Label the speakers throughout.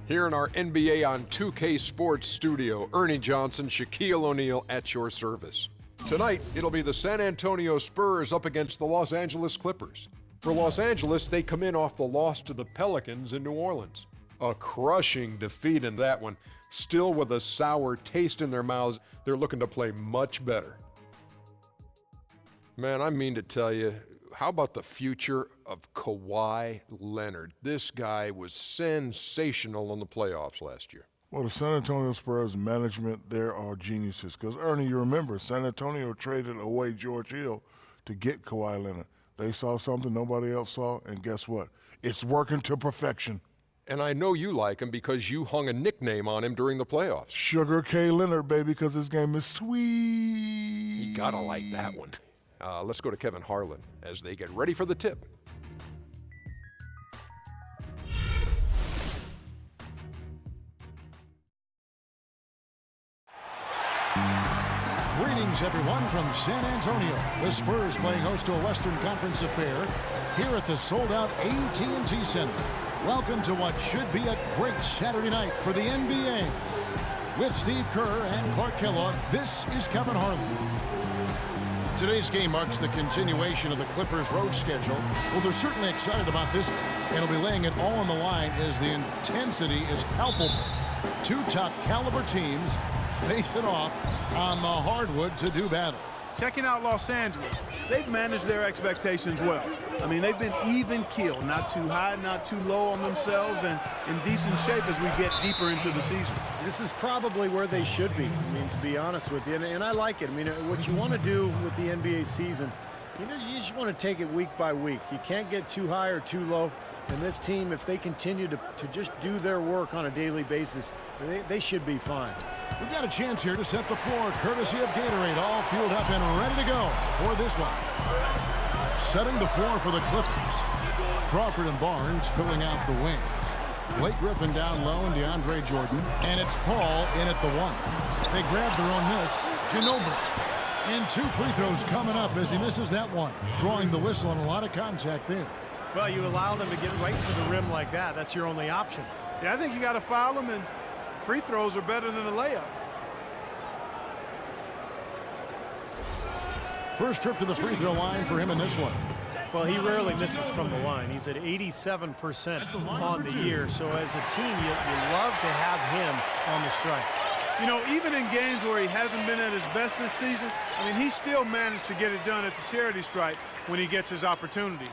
Speaker 1: Here in our NBA on 2K Sports studio, Ernie Johnson, Shaquille O'Neal at your service. Tonight, it'll be the San Antonio Spurs up against the Los Angeles Clippers. For Los Angeles, they come in off the loss to the Pelicans in New Orleans. A crushing defeat in that one. Still with a sour taste in their mouths, they're looking to play much better. Man, I mean to tell you, how about the future of Kawhi Leonard? This guy was sensational in the playoffs last year.
Speaker 2: Well, the San Antonio Spurs management, there are geniuses. Because, Ernie, you remember, San Antonio traded away George Hill to get Kawhi Leonard. They saw something nobody else saw, and guess what? It's working to perfection.
Speaker 1: And I know you like him because you hung a nickname on him during the playoffs.
Speaker 2: Sugar K. Leonard, baby, because his game is sweet.
Speaker 1: You gotta like that one. Let's go to Kevin Harlan as they get ready for the tip.
Speaker 3: Greetings, everyone, from San Antonio. The Spurs playing host to a Western Conference affair here at the sold-out AT&T Center. Welcome to what should be a great Saturday night for the NBA. With Steve Kerr and Clark Kellogg, this is Kevin Harlan. Today's game marks the continuation of the Clippers' road schedule. Well, they're certainly excited about this one, and will be laying it all on the line as the intensity is palpable. Two top-caliber teams face it off on the hardwood to do battle.
Speaker 4: Checking out Los Angeles, they've managed their expectations well. I mean, they've been even keeled, not too high, not too low on themselves, and in decent shape as we get deeper into the season.
Speaker 5: This is probably where they should be, I mean, to be honest with you, and I like it. I mean, what you want to do with the NBA season, you know, you just want to take it week by week. You can't get too high or too low. And this team, if they continue to just do their work on a daily basis, they should be fine.
Speaker 3: We've got a chance here to set the floor, courtesy of Gatorade, all fueled up and ready to go for this one. Setting the floor for the Clippers. Crawford and Barnes filling out the wings. Blake Griffin down low and DeAndre Jordan. And it's Paul in at the one. They grab their own miss. Ginobili. And two free throws coming up as he misses that one. Drawing the whistle and a lot of contact there.
Speaker 5: Well, you allow them to get right to the rim like that. That's your only option.
Speaker 4: Yeah, I think you got to foul them, and free throws are better than a layup.
Speaker 3: First trip to the free throw line for him in this one.
Speaker 5: Well, he rarely misses from the line. He's at 87% on the year. So as a team, you love to have him on the strike.
Speaker 4: You know, even in games where he hasn't been at his best this season, I mean, he still managed to get it done at the charity stripe when he gets his opportunities.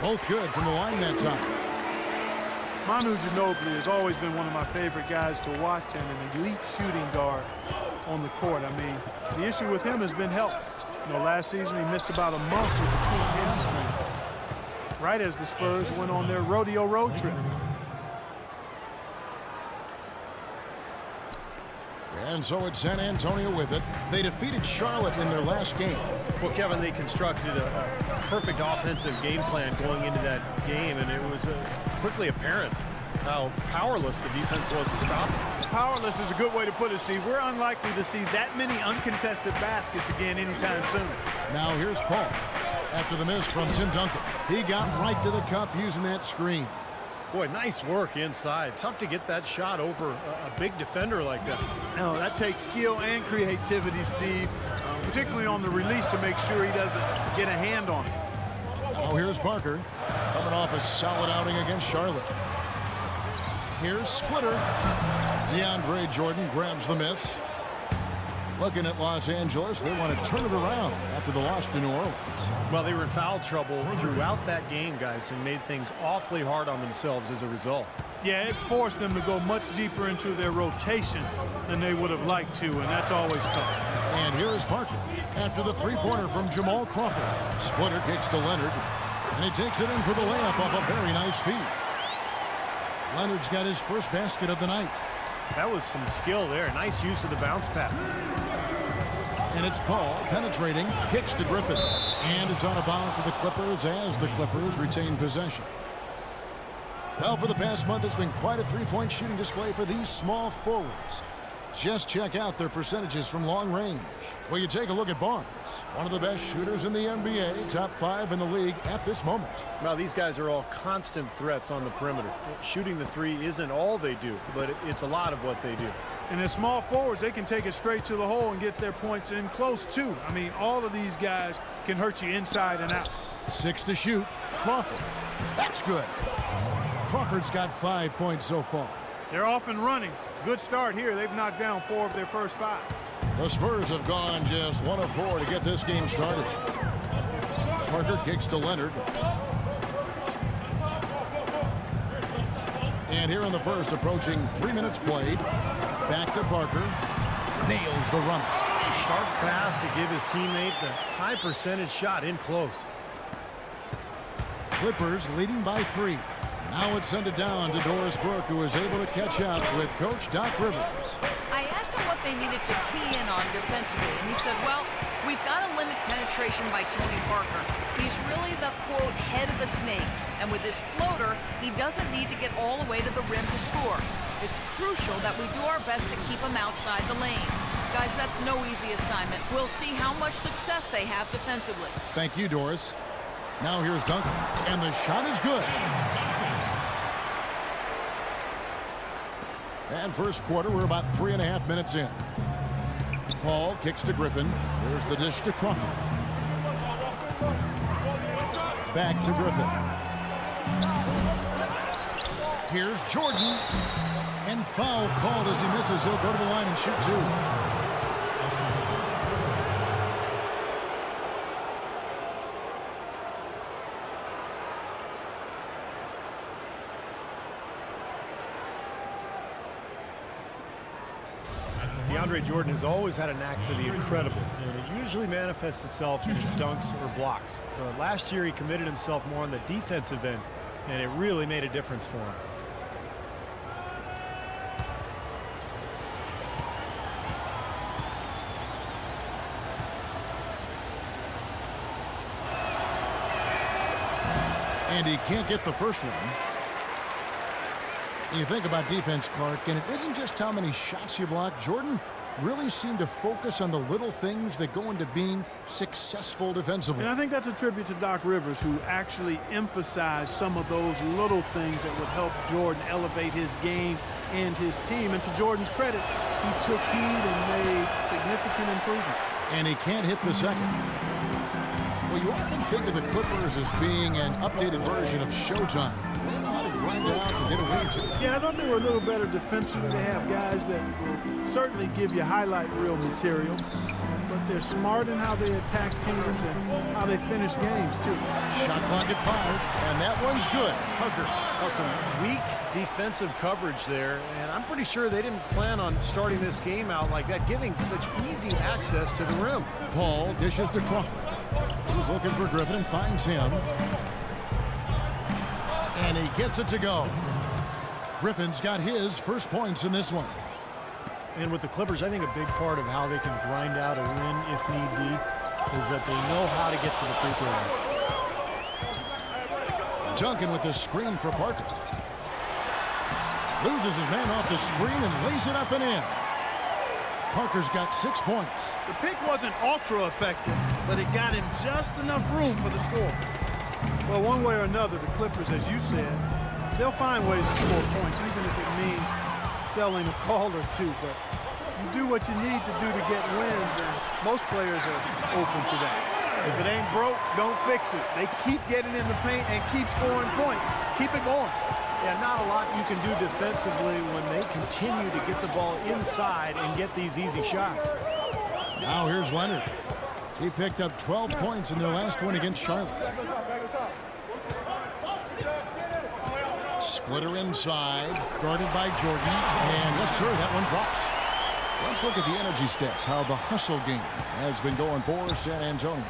Speaker 3: Both good from the line that time.
Speaker 4: Manu Ginobili has always been one of my favorite guys to watch and an elite shooting guard on the court. I mean, the issue with him has been health. You know, last season he missed about a month with the tweaked hamstring, right as the Spurs went on their rodeo road trip.
Speaker 3: And so it's San Antonio with it. They defeated Charlotte in their last game.
Speaker 5: Well, Kevin, they constructed a perfect offensive game plan going into that game, and it was quickly apparent how powerless the defense was to stop it.
Speaker 4: Powerless is a good way to put it, Steve. We're unlikely to see that many uncontested baskets again anytime soon.
Speaker 3: Now here's Paul. After the miss from Tim Duncan, he got right to the cup using that screen.
Speaker 5: Boy, nice work inside. Tough to get that shot over a big defender like that.
Speaker 4: No, that takes skill and creativity, Steve, particularly on the release to make sure he doesn't get a hand on it.
Speaker 3: Now here's Parker, coming off a solid outing against Charlotte. Here's Splitter. DeAndre Jordan grabs the miss. Looking at Los Angeles, they want to turn it around after the loss to New Orleans.
Speaker 5: Well, they were in foul trouble throughout that game, guys, and made things awfully hard on themselves as a result.
Speaker 4: Yeah, it forced them to go much deeper into their rotation than they would have liked to, and that's always tough.
Speaker 3: And here is Parker after the three-pointer from Jamal Crawford. Splitter kicks to Leonard, and he takes it in for the layup off a very nice feed. Leonard's got his first basket of the night.
Speaker 5: That was some skill there. Nice use of the bounce pass.
Speaker 3: And it's Paul penetrating, kicks to Griffin, and is out of bounds to the Clippers as the Clippers retain possession. Well, for the past month, it's been quite a three-point shooting display for these small forwards. Just check out their percentages from long range. Well, you take a look at Barnes, one of the best shooters in the NBA, top 5 in the league at this moment.
Speaker 5: Well, these guys are all constant threats on the perimeter. Shooting the three isn't all they do, but it's a lot of what they do.
Speaker 4: And as small forwards, they can take it straight to the hole and get their points in close, too. I mean, all of these guys can hurt you inside and out.
Speaker 3: 6 to shoot. Crawford. That's good. Crawford's got 5 points so far.
Speaker 4: They're off and running. Good start here. They've knocked down 4 of their first 5.
Speaker 3: The Spurs have gone just 1 of 4 to get this game started. Parker kicks to Leonard. And here in the first, approaching 3 minutes played. Back to Parker. Nails the run.
Speaker 5: Sharp pass to give his teammate the high percentage shot in close.
Speaker 3: Clippers leading by 3. Now it's sent it down to Doris Burke, who is able to catch up with Coach Doc Rivers.
Speaker 6: I asked him what they needed to key in on defensively, and he said, well, we've got to limit penetration by Tony Parker. He's really the, quote, head of the snake, and with his floater, he doesn't need to get all the way to the rim to score. It's crucial that we do our best to keep him outside the lane. Guys, that's no easy assignment. We'll see how much success they have defensively.
Speaker 3: Thank you, Doris. Now here's Duncan, and the shot is good. And first quarter, we're about 3.5 minutes in. Paul kicks to Griffin. There's the dish to Crawford. Back to Griffin. Here's Jordan. And foul called as he misses. He'll go to the line and shoot 2.
Speaker 5: DeAndre Jordan has always had a knack for the incredible, and it usually manifests itself in his dunks or blocks. Last year, he committed himself more on the defensive end, and it really made a difference for him.
Speaker 3: And he can't get the first one. You think about defense, Clark, and it isn't just how many shots you block. Jordan really seemed to focus on the little things that go into being successful defensively.
Speaker 4: And I think that's a tribute to Doc Rivers, who actually emphasized some of those little things that would help Jordan elevate his game and his team. And to Jordan's credit, he took heed and made significant improvement.
Speaker 3: And he can't hit the second. Well, you often think of the Clippers as being an updated version of Showtime. They know how to grind out and get away too.
Speaker 4: Yeah, I thought they were a little better defensively. They have guys that will certainly give you highlight reel material, but they're smart in how they attack teams and how they finish games too.
Speaker 3: Shot clock at 5, and that one's good. Parker.
Speaker 5: Well, some weak defensive coverage there, and I'm pretty sure they didn't plan on starting this game out like that, giving such easy access to the rim.
Speaker 3: Paul dishes to Crawford. He's looking for Griffin and finds him. And he gets it to go. Griffin's got his first points in this one.
Speaker 5: And with the Clippers, I think a big part of how they can grind out a win, if need be, is that they know how to get to the free throw line.
Speaker 3: Duncan with the screen for Parker. Loses his man off the screen and lays it up and in. Parker's got 6 points.
Speaker 4: The pick wasn't ultra effective, but it got him just enough room for the score. Well, one way or another, the Clippers, as you said, they'll find ways to score points, even if it means selling a call or two. But you do what you need to do to get wins, and most players are open to that. If it ain't broke, don't fix it. They keep getting in the paint and keep scoring points. Keep it going.
Speaker 5: Yeah, not a lot you can do defensively when they continue to get the ball inside and get these easy shots.
Speaker 3: Now here's Leonard. He picked up 12 points in their last one against Charlotte. Splitter inside, guarded by Jordan. And yes, sir, that one drops. Let's look at the energy stats, how the hustle game has been going for San Antonio.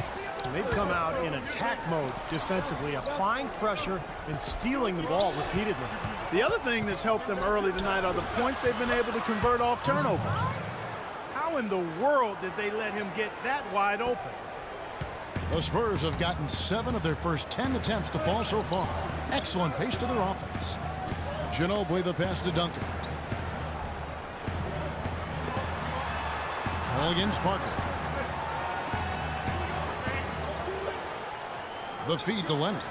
Speaker 5: They've come out in attack mode defensively, applying pressure and stealing the ball repeatedly.
Speaker 4: The other thing that's helped them early tonight are the points they've been able to convert off turnovers. How in the world did they let him get that wide open?
Speaker 3: The Spurs have gotten 7 of their first 10 attempts to fall so far. Excellent pace to their offense. Ginobili the pass to Duncan. Williams Parker. The feed to Leonard.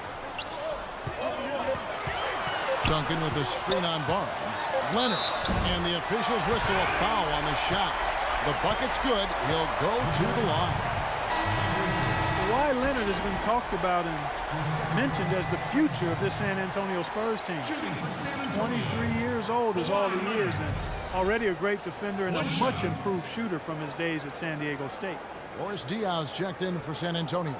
Speaker 3: Duncan with the screen on Barnes. Leonard. And the officials whistle a foul on the shot. The bucket's good. He'll go to the line.
Speaker 4: Kawhi Leonard has been talked about and mentioned as the future of this San Antonio Spurs team. 23 years old is all he is, and already a great defender and a much improved shooter from his days at San Diego State.
Speaker 3: Boris Diaz checked in for San Antonio.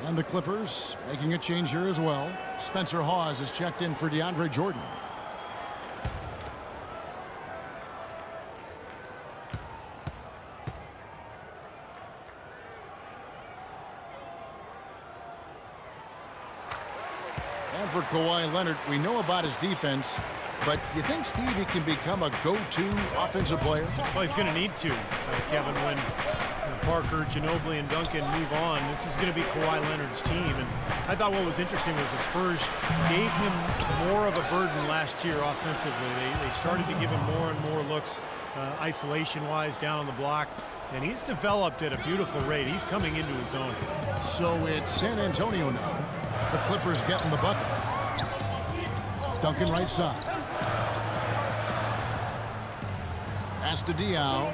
Speaker 3: And the Clippers making a change here as well. Spencer Hawes is checked in for DeAndre Jordan. And for Kawhi Leonard, we know about his defense, but you think, Steve, he can become a go-to offensive player?
Speaker 5: Well, he's going to need to, Kevin, when Parker, Ginobili, and Duncan move on. This is going to be Kawhi Leonard's team. And I thought what was interesting was the Spurs gave him more of a burden last year offensively. They started to give him more and more looks isolation-wise down on the block. And he's developed at a beautiful rate. He's coming into his own.
Speaker 3: So it's San Antonio now. The Clippers getting the bucket. Duncan right side. Pass to Diaw.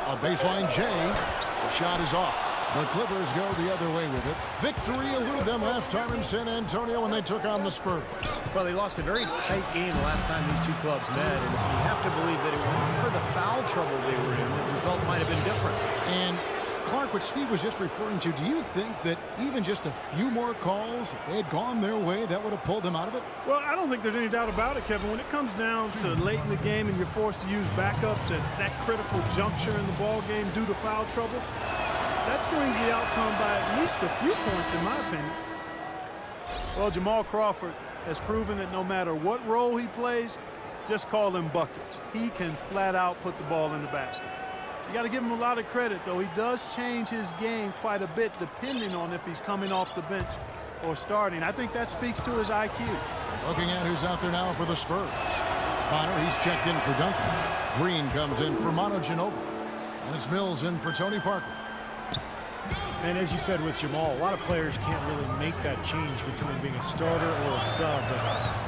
Speaker 3: A baseline J. The shot is off. The Clippers go the other way with it. Victory eluded them last time in San Antonio when they took on the Spurs.
Speaker 5: Well, they lost a very tight game the last time these two clubs met, and you have to believe that it wasn't for the foul trouble they were in, the result might have been different.
Speaker 3: And Clark, what Steve was just referring to, do you think that even just a few more calls, if they had gone their way, that would have pulled them out of it?
Speaker 4: Well, I don't think there's any doubt about it, Kevin. When it comes down to late in the game and you're forced to use backups at that critical juncture in the ball game due to foul trouble, that swings the outcome by at least a few points, in my opinion. Well, Jamal Crawford has proven that no matter what role he plays, just call him buckets. He can flat out put the ball in the basket. You got to give him a lot of credit, though. He does change his game quite a bit depending on if he's coming off the bench or starting. I think that speaks to his IQ.
Speaker 3: Looking at who's out there now for the Spurs. Bonner, he's checked in for Duncan. Green comes in for Manu Ginobili. And it's Mills in for Tony Parker.
Speaker 5: And as you said with Jamal, a lot of players can't really make that change between being a starter or a sub, but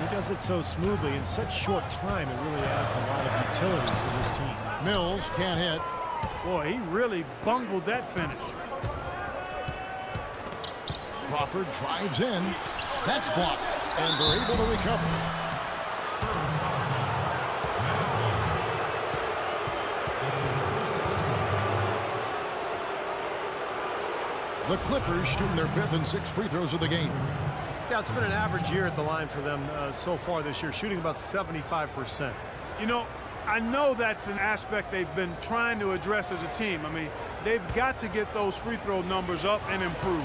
Speaker 5: he does it so smoothly in such short time. It really adds a lot of utility to this team.
Speaker 3: Mills can't hit.
Speaker 4: Boy, he really bungled that finish.
Speaker 3: Crawford drives in. That's blocked, and they're able to recover. The Clippers shooting their 5th and 6th free throws of the game.
Speaker 5: Yeah, it's been an average year at the line for them so far this year, shooting about 75%.
Speaker 4: You know, I know that's an aspect they've been trying to address as a team. I mean, they've got to get those free throw numbers up and improve.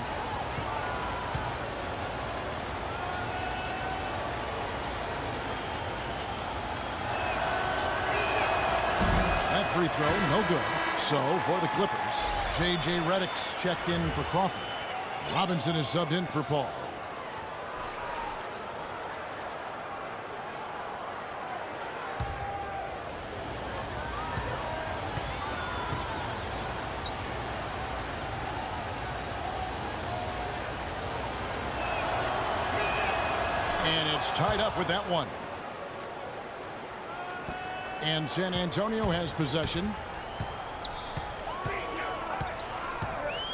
Speaker 3: That free throw, no good. So, for the Clippers, J.J. Redick's checked in for Crawford. Robinson is subbed in for Paul. And it's tied up with that one. And San Antonio has possession.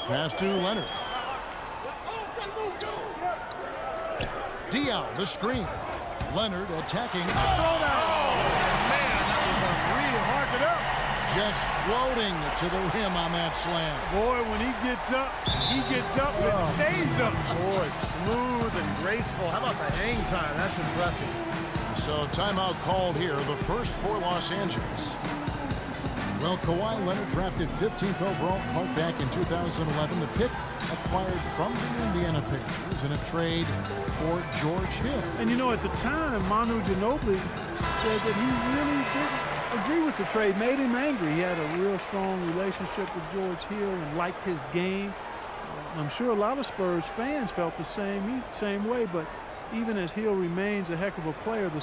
Speaker 3: Pass to Leonard. Diaw, the screen. Leonard attacking.
Speaker 4: Oh, man, that was unreal. Hark it up.
Speaker 3: Just floating to the rim on that slam.
Speaker 4: Boy, when he gets up and stays up.
Speaker 5: Boy, smooth and graceful. How about the hang time? That's impressive.
Speaker 3: So timeout called here, the first for Los Angeles. Well, Kawhi Leonard drafted 15th overall, Clark, back in 2011. The pick acquired from the Indiana Pacers in a trade for George Hill.
Speaker 4: And you know, at the time, Manu Ginobili said that he really didn't agree with the trade, made him angry. He had a real strong relationship with George Hill and liked his game. I'm sure a lot of Spurs fans felt the same way, but even as Hill remains a heck of a player, the